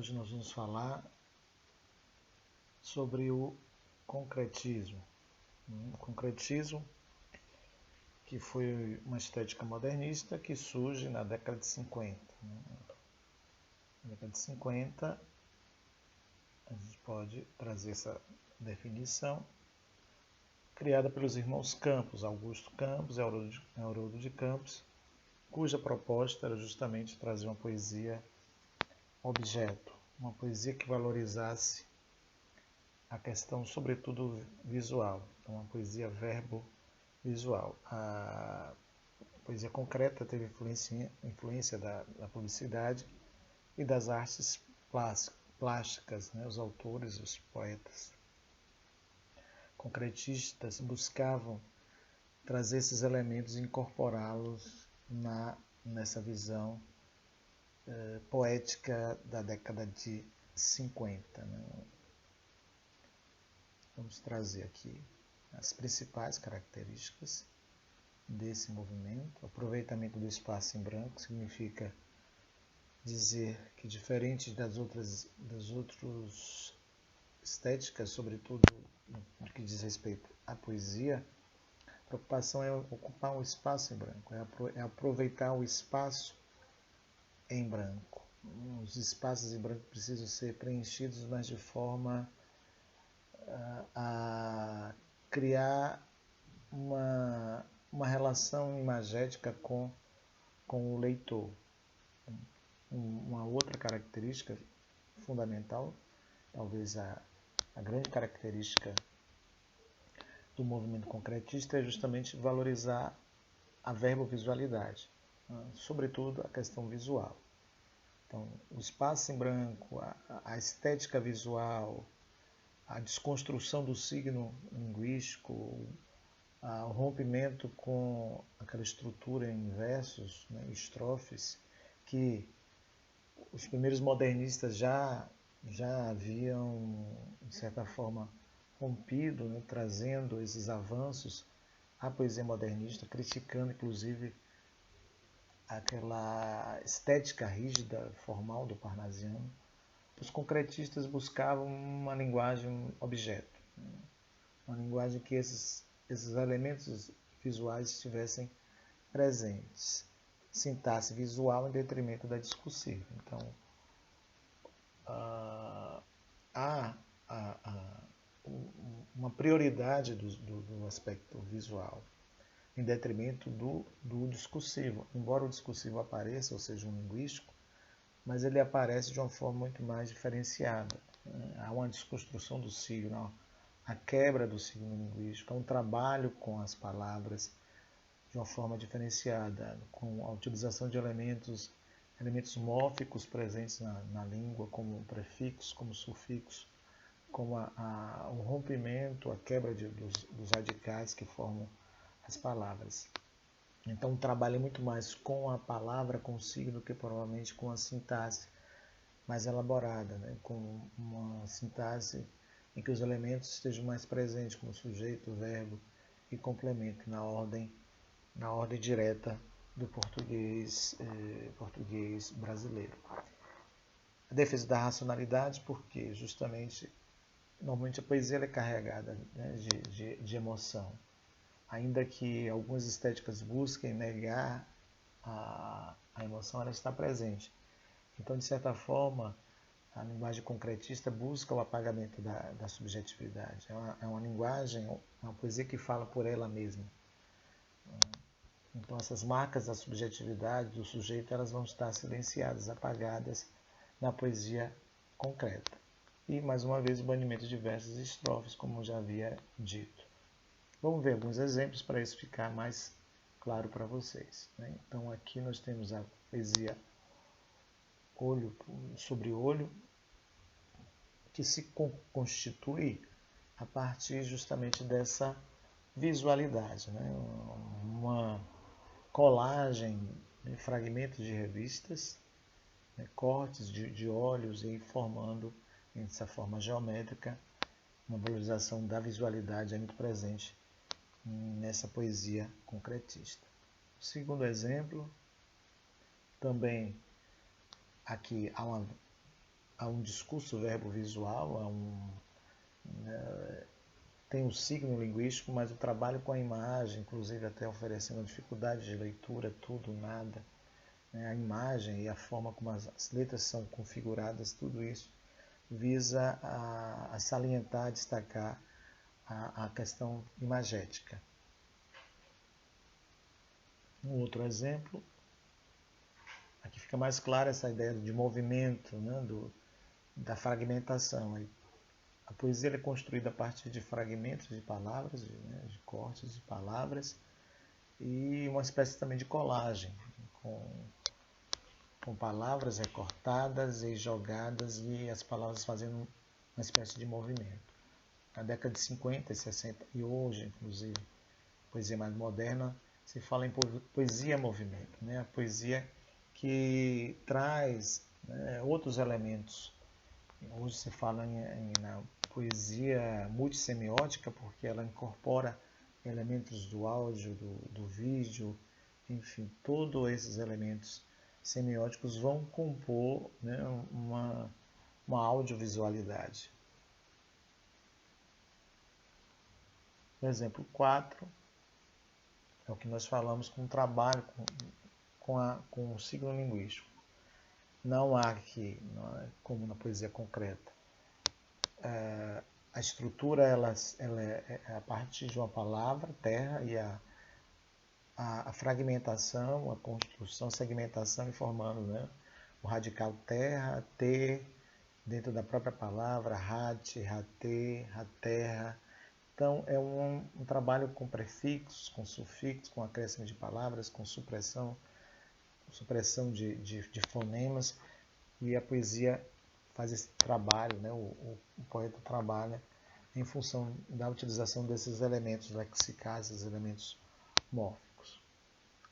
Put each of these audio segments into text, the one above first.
Hoje nós vamos falar sobre o concretismo. O concretismo, que foi uma estética modernista que surge na década de 50. Na década de 50, a gente pode trazer essa definição, criada pelos irmãos Campos, Augusto Campos e Haroldo de Campos, cuja proposta era justamente trazer uma poesia objeto, uma poesia que valorizasse a questão, sobretudo, visual, então uma poesia verbo-visual. A poesia concreta teve influência da publicidade e das artes plásticas, né? Os autores, os poetas concretistas buscavam trazer esses elementos e incorporá-los nessa visão poética da década de 50. Né? Vamos trazer aqui as principais características desse movimento. O aproveitamento do espaço em branco significa dizer que, diferente das outras estéticas, sobretudo no que diz respeito à poesia, a preocupação é ocupar um espaço em branco, é aproveitar o espaço em branco. Os espaços em branco precisam ser preenchidos, mas de forma a criar uma relação imagética com o leitor. Uma outra característica fundamental, talvez a grande característica do movimento concretista, é justamente valorizar a verbovisualidade, sobretudo a questão visual. Então, o espaço em branco, a estética visual, a desconstrução do signo linguístico, o rompimento com aquela estrutura em versos, né, estrofes, que os primeiros modernistas já haviam, de certa forma, rompido, né, trazendo esses avanços à poesia modernista, criticando, inclusive, aquela estética rígida, formal do parnasiano. Os concretistas buscavam uma linguagem objeto, uma linguagem que esses elementos visuais estivessem presentes, sintaxe visual em detrimento da discursiva. Então, há uma prioridade do aspecto visual em detrimento do discursivo. Embora o discursivo apareça, ou seja, um linguístico, mas ele aparece de uma forma muito mais diferenciada. Há uma desconstrução do signo, a quebra do signo linguístico, há um trabalho com as palavras de uma forma diferenciada, com a utilização de elementos mórficos presentes na língua, como prefixos, como sufixos, como o rompimento, a quebra dos radicais que formam as palavras. Então, o trabalho é muito mais com a palavra, com o signo, do que provavelmente com a sintaxe mais elaborada, né? Com uma sintaxe em que os elementos estejam mais presentes, como sujeito, verbo e complemento, na ordem direta do português brasileiro. A defesa da racionalidade, porque justamente, normalmente a poesia é carregada, né, de emoção. Ainda que algumas estéticas busquem negar a emoção, ela está presente. Então, de certa forma, a linguagem concretista busca o apagamento da subjetividade. É uma linguagem, uma poesia que fala por ela mesma. Então, essas marcas da subjetividade do sujeito, elas vão estar silenciadas, apagadas na poesia concreta. E, mais uma vez, o banimento de versos e estrofes, como eu já havia dito. Vamos ver alguns exemplos para isso ficar mais claro para vocês, né? Então, aqui nós temos a poesia olho sobre olho, que se constitui a partir justamente dessa visualidade, né? Uma colagem de fragmentos de revistas, né? Cortes de olhos, e formando, dessa forma geométrica, uma valorização da visualidade é muito presente nessa poesia concretista. O segundo exemplo, também aqui há a um discurso verbo-visual, tem um signo linguístico, mas o trabalho com a imagem, inclusive até oferecendo dificuldade de leitura, tudo, nada, né? A imagem e a forma como as letras são configuradas, tudo isso visa a salientar, a destacar a questão imagética. Um outro exemplo, aqui fica mais clara essa ideia de movimento, né, da fragmentação. A poesia é construída a partir de fragmentos de palavras, de cortes de palavras, e uma espécie também de colagem, com palavras recortadas e jogadas, e as palavras fazendo uma espécie de movimento. Na década de 50 e 60, e hoje, inclusive, poesia mais moderna, se fala em poesia-movimento, né? A poesia que traz, né, outros elementos. Hoje se fala na poesia multissemiótica, porque ela incorpora elementos do áudio, do vídeo, enfim, todos esses elementos semióticos vão compor, né, uma audiovisualidade. O exemplo 4 é o que nós falamos com o trabalho com o signo linguístico. Não há aqui, como na poesia concreta, a estrutura ela é a partir de uma palavra, terra, e a fragmentação, a construção, segmentação, e formando, né, o radical terra, ter, dentro da própria palavra, rate, rate, raterra. Então, é um trabalho com prefixos, com sufixos, com acréscimo de palavras, com supressão de fonemas, e a poesia faz esse trabalho, né? O poeta trabalha em função da utilização desses elementos lexicais, esses elementos mórficos.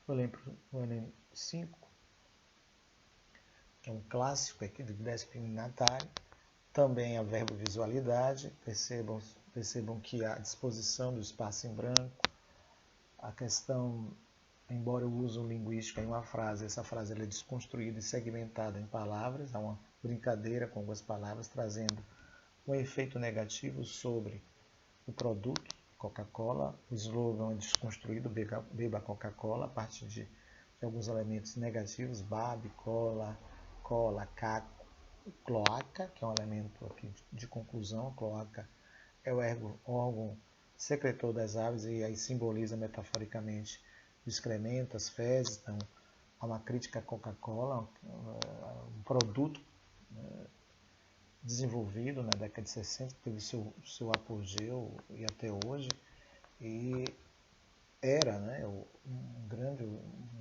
O Enem 5, que é um clássico aqui do Despina Natali, também a verbo-visualidade. Percebam que a disposição do espaço em branco, a questão, embora o uso linguístico em uma frase, essa frase ela é desconstruída e segmentada em palavras, há uma brincadeira com algumas palavras, trazendo um efeito negativo sobre o produto, Coca-Cola. O slogan é desconstruído, beba Coca-Cola, a partir de alguns elementos negativos, babe, cola, caco, cloaca, que é um elemento aqui de conclusão. Cloaca é o órgão secretor das aves, e aí simboliza metaforicamente o excremento, as fezes. Então, há uma crítica à Coca-Cola, um produto desenvolvido na década de 60, que teve seu apogeu e até hoje, e era, né, um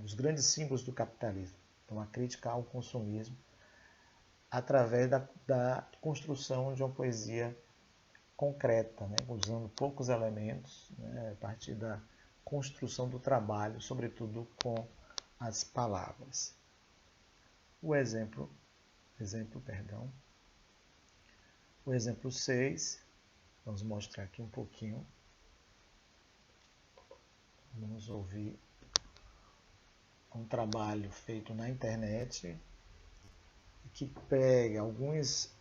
dos grandes símbolos do capitalismo. Então, a crítica ao consumismo através da construção de uma poesia concreta, né, usando poucos elementos, né, a partir da construção do trabalho, sobretudo com as palavras. O exemplo 6, vamos mostrar aqui um pouquinho. Vamos ouvir um trabalho feito na internet que pega alguns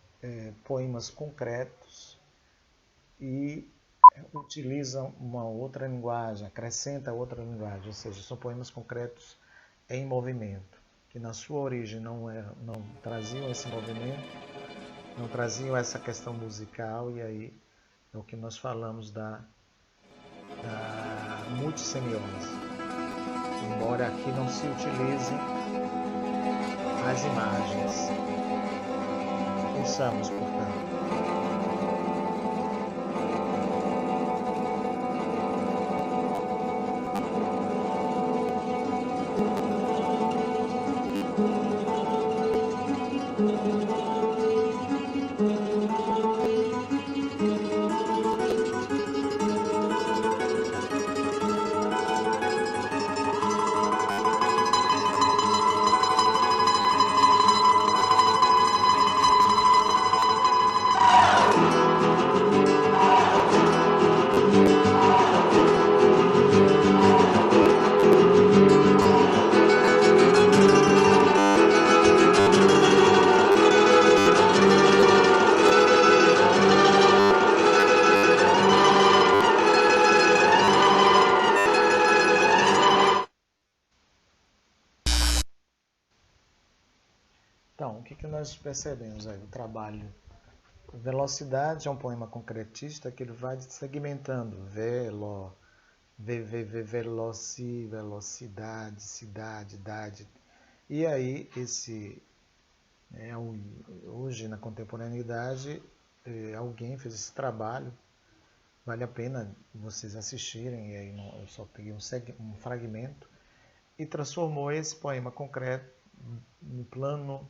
poemas concretos e utiliza uma outra linguagem, acrescenta outra linguagem, ou seja, são poemas concretos em movimento, que na sua origem não traziam esse movimento, não traziam essa questão musical, e aí é o que nós falamos da multissemiose. Embora aqui não se utilizem as imagens. Ouçamos, portanto. Então, o que nós percebemos aí? O trabalho. Velocidade é um poema concretista que ele vai segmentando. Velocidade, cidade, idade. E aí, hoje na contemporaneidade, alguém fez esse trabalho. Vale a pena vocês assistirem. E aí eu só peguei um fragmento e transformou esse poema concreto no plano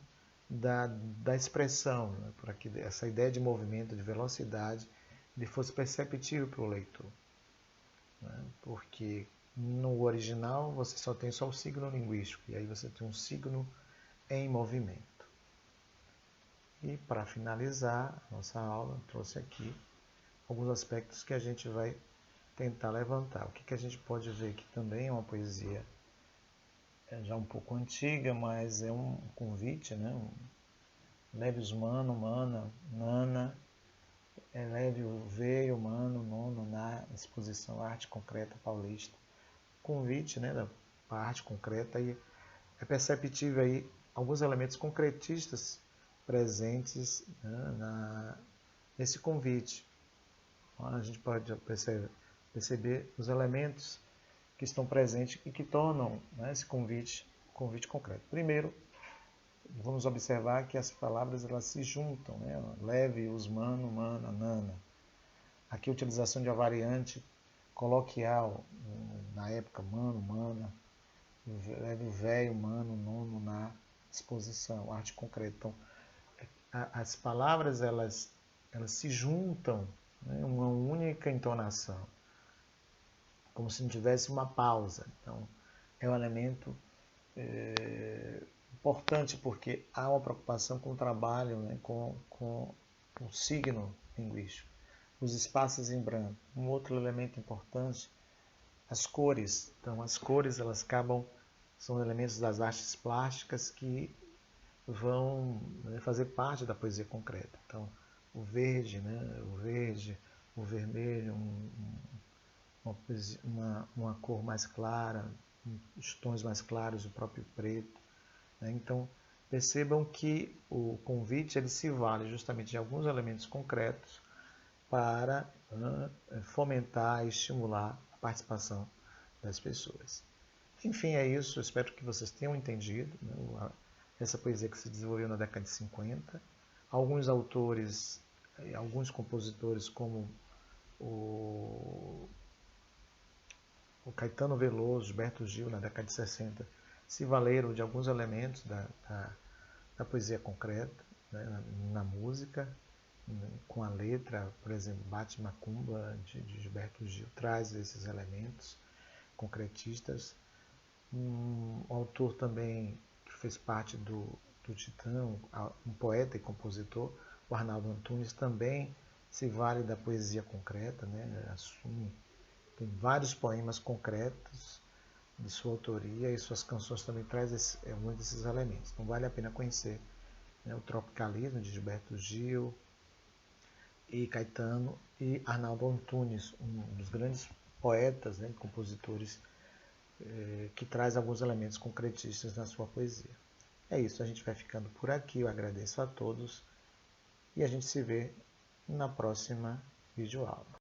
da expressão, né, para que essa ideia de movimento, de velocidade, ele fosse perceptível para o leitor. Né, porque no original você só tem só o signo linguístico, e aí você tem um signo em movimento. E para finalizar a nossa aula, eu trouxe aqui alguns aspectos que a gente vai tentar levantar. O que a gente pode ver que também é uma poesia já um pouco antiga, mas é um convite, né? Leve-os mano, mana, nana, eleve o veio, mano, nono, na exposição Arte Concreta Paulista. Convite, né, da arte concreta, e é perceptível aí alguns elementos concretistas presentes, né, nesse convite. A gente pode perceber os elementos que estão presentes e que tornam, né, esse convite concreto. Primeiro, vamos observar que as palavras elas se juntam, né? Leve, os mano, mana, nana. Aqui a utilização de uma variante coloquial, na época, mano, mana, leve o velho, mano, nono, na exposição, arte concreta. Então, as palavras elas se juntam, né, uma única entonação, como se não tivesse uma pausa. Então, é um elemento importante porque há uma preocupação com o trabalho, né, com o signo linguístico, os espaços em branco. Um outro elemento importante, as cores. Então, as cores elas são elementos das artes plásticas que vão, né, fazer parte da poesia concreta. Então, o verde, né, o vermelho, uma cor mais clara, os tons mais claros, o próprio preto. Né? Então, percebam que o convite ele se vale justamente de alguns elementos concretos para fomentar e estimular a participação das pessoas. Enfim, é isso. Eu espero que vocês tenham entendido, né, essa poesia que se desenvolveu na década de 50. Alguns autores, alguns compositores, como o Caetano Veloso, Gilberto Gil, na década de 60, se valeram de alguns elementos da poesia concreta, né, na música, com a letra. Por exemplo, Bate Macumba, de Gilberto Gil, traz esses elementos concretistas. Um autor também que fez parte do Titã, um poeta e compositor, o Arnaldo Antunes, também se vale da poesia concreta, né, assume. Tem vários poemas concretos de sua autoria e suas canções também trazem alguns desses elementos. Então vale a pena conhecer, né, o Tropicalismo de Gilberto Gil e Caetano, e Arnaldo Antunes, um dos grandes poetas, né, compositores, que traz alguns elementos concretistas na sua poesia. É isso, a gente vai ficando por aqui. Eu agradeço a todos e a gente se vê na próxima videoaula.